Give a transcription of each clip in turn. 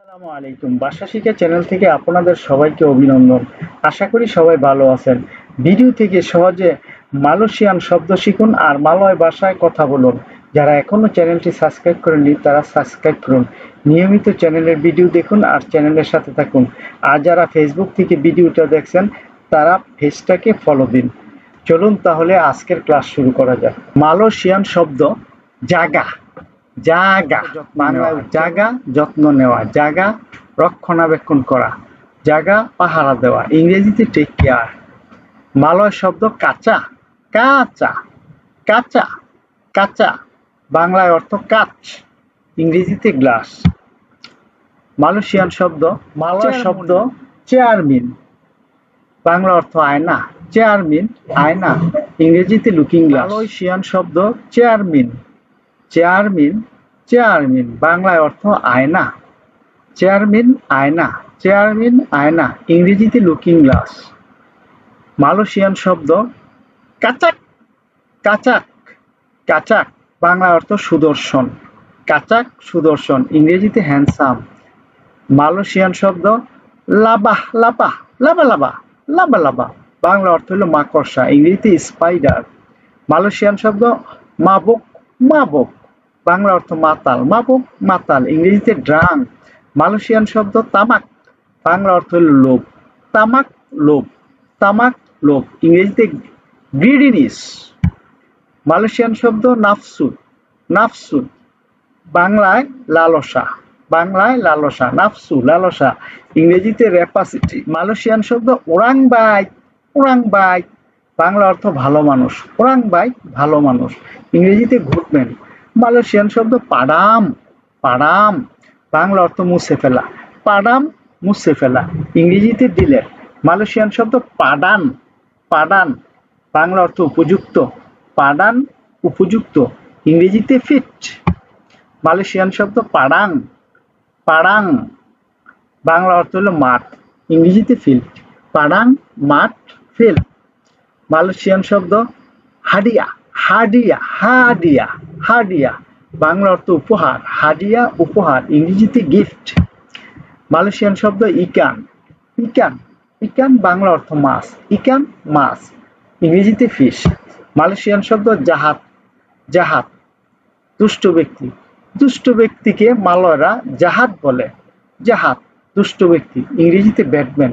আসসালামু আলাইকুম। বাসা শিখা চ্যানেল থেকে আপনাদের সবাইকে অভিনন্দন। আশা করি সবাই ভালো আছেন। ভিডিও থেকে সহজে মালয়েশিয়ান শব্দ শিখুন আর মালয় ভাষায় কথা বলুন। যারা এখনো চ্যানেলটি সাবস্ক্রাইব করেননি তারা সাবস্ক্রাইব করুন। নিয়মিত চ্যানেলের ভিডিও দেখুন আর চ্যানেলের সাথে থাকুন। আর যারা ফেসবুক থেকে ভিডিওটা দেখছেন তারা পেজটাকে ফলো দিন। চলুন তাহলে আজকের ক্লাস শুরু করা যাক। মালয়েশিয়ান শব্দ জাগা। জাগা বাংলায় জাগা যত্ন নেওয়া, জাগা রক্ষণাবেক্ষণ করা, জাগা পাহারা দেওয়া, ইংরেজিতে টেক কেয়ার। মালয় শব্দ কাঁচা। কাঁচা কাঁচা কাঁচা বাংলায় অর্থ কাঁচ, ইংরেজিতে গ্লাস। মালয়েশিয়ান শব্দ মালয় শব্দ চেয়ারম্যান, বাংলা অর্থ আয়না, চেয়ারম্যান আয়না, ইংরেজিতে লুকিং গ্লাস। মালয়েশিয়ান শব্দ চেয়ারম্যান। চেয়ারম্যান চেয়ারম্যান বাংলায় অর্থ আয়না, চেয়ারম্যান আয়না, চেয়ারম্যান আয়না, ইংরেজিতে লুকিং গ্লাস। মালয়েশিয়ান শব্দ কাচাক। কাচাক কাচাক বাংলায় অর্থ সুদর্শন, কাচাক সুদর্শন, ইংরেজিতে হ্যান্ডসাম। মালয়েশিয়ান শব্দ লাবাহ। লাবাহ লাবা লাবা লাবা লাবা বাংলা অর্থ হলো মাকড়সা, ইংরেজিতে স্পাইডার। মালয়েশিয়ান শব্দ মাবুক। মাবুক বাংলা অর্থ মাতাল, মাবুক মাতাল, ইংরেজিতে ড্রাম। মালয়েশিয়ান শব্দ তামাক, বাংলা অর্থ হলো লোভ, তামাক লোভ, তামাক লোভ, ইংরেজিতে গ্রিডিনেস। মালয়েশিয়ান শব্দ নাফসু। নাফসু বাংলায় লালসা, বাংলায় লালসা, নাফসু লালসা, ইংরেজিতে র্যাপাসিটি। মালয়েশিয়ান শব্দ orang bike. Orang bike Bangla অর্থ ভালো মানুষ, ওরাং বাইক ভালো মানুষ, ইংরেজিতে গুডম্যান। মালয়েশিয়ান শব্দ পাডাম। পাডাম বাংলা অর্থ মুছে ফেলা, পাডাম মুছে ফেলা, ইংরেজিতে ডিলেট। মালয়েশিয়ান শব্দ পাডান। পাডান বাংলা অর্থ উপযুক্ত, পাডান উপযুক্ত, ইংরেজিতে ফিট। মালয়েশিয়ান শব্দ পাডাং। পাডাং বাংলা অর্থ হলো মাঠ, ইংরেজিতে ফিল্ড, পাডাং মাঠ ফিল্ড। মালয়েশিয়ান শব্দ হাডিয়া। হাডিয়া হাডিয়া হাডিয়া বাংলা অর্থ উপহার, হাডিয়া উপহার, ইংরেজিতে গিফট। মালয়েশিয়ান শব্দ ইকান। ইকান ইকান বাংলা অর্থ মাছ, ইকান মাছ, ইংরেজিতে ফিশ। মালয়েশিয়ান শব্দ জাহাত। জাহাত দুষ্ট ব্যক্তি। দুষ্ট ব্যক্তিকে মালয়রা জাহাত বলে, জাহাত দুষ্ট ব্যক্তি, ইংরেজিতে ব্যাটম্যান।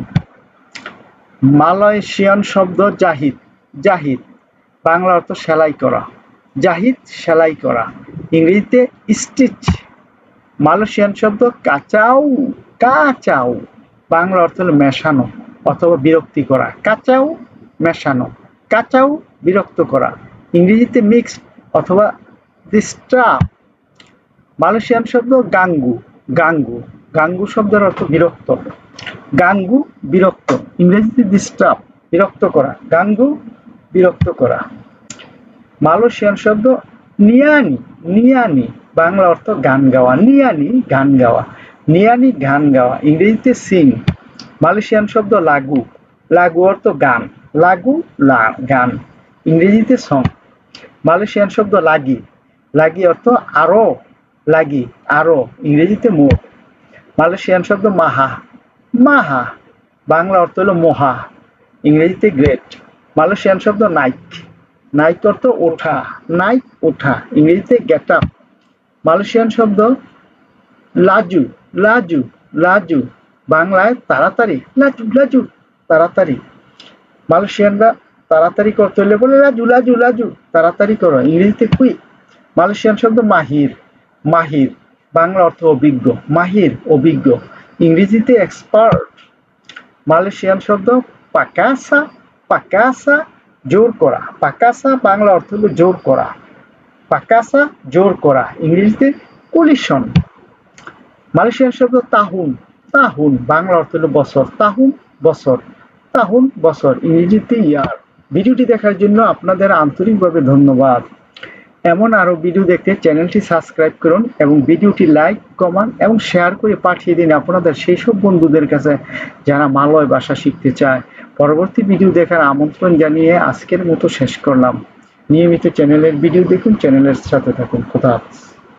মালয়েশিয়ান শব্দ জাহিদ। জাহিদ বাংলা অর্থ সেলাই করা, জাহিদ সেলাই করা, ইংরেজিতে স্টিচ। মালয়েশিয়ান শব্দ কাচাও। কাচাও বাংলা অর্থ হলো মেশানো অথবা বিরক্তি করা, কাচাও মেশানো, কাচাও বিরক্ত করা, ইংরেজিতে মিক্সড অথবা ডিস্টার্ব। মালয়েশিয়ান শব্দ গাঙ্গু। গাঙ্গু গাঙ্গু শব্দের অর্থ বিরক্ত, গাঙ্গু বিরক্ত, ইংরেজিতে ডিস্টার্ব বিরক্ত করা, গাঙ্গু বিরক্ত করা। মালয়েশিয়ান শব্দ নিয়ানি। নিয়ানি বাংলা অর্থ গান গাওয়া, নিয়ানি গান গাওয়া, নিয়ানি গান গাওয়া, ইংরেজিতে সিং। মালয়েশিয়ান শব্দ লাগু। লাগু অর্থ গান, লাগু গান, ইংরেজিতে সং। মালয়েশিয়ান শব্দ লাগি। লাগি অর্থ আরো, লাগি আরো, ইংরেজিতে মোর। মালয়েশিয়ান শব্দ মাহা। মাহা বাংলা অর্থ হলো মহা, ইংরেজিতে গ্রেট। মালয়েশিয়ান শব্দ নাইক। নাইক অর্থ ওঠা, নাইক ওঠা, ইংরেজিতে গেট আপ। মালয়েশিয়ান শব্দ লাজু। লাজু লাজু বাংলায় তাড়াতাড়ি, লাজু লাজু তাড়াতাড়ি। মালয়েশিয়ানরা তাড়াতাড়ি করতে হলে বলে লাজু লাজু লাজু তাড়াতাড়ি করো, ইংরেজিতে কুইক। মালয়েশিয়ান শব্দ মাহির। মাহির বাংলা অর্থ অভিজ্ঞ, মাহির অভিজ্ঞ, ইংরেজিতে এক্সপার্ট। মালয়েশিয়ান শব্দ পাকাসা। পাকাসা জোর করা, পাকাসা বাংলা অর্থ হলো জোর করা, পাকাসা জোর করা, ইংরেজিতে কুলিশন। মালয়েশিয়ান শব্দ তাহুন। তাহুন বাংলা অর্থ হলো বছর, তাহুন বছর, তাহুন বছর, ইংরেজিতে ইয়ার। ভিডিওটি দেখার জন্য আপনাদের আন্তরিকভাবে ধন্যবাদ। এমন আরো ভিডিও দেখতে চ্যানেলটি সাবস্ক্রাইব করুন এবং ভিডিওটি লাইক কমেন্ট এবং শেয়ার করে পাঠিয়ে দিন আপনাদের সেই সব বন্ধুদের কাছে যারা মালয় ভাষা শিখতে চায়। পরবর্তী ভিডিও দেখার আমন্ত্রণ জানিয়ে আজকের মতো শেষ করলাম। নিয়মিত চ্যানেলের ভিডিও দেখুন, চ্যানেলের সাথে থাকুন। খোদা হাফেজ।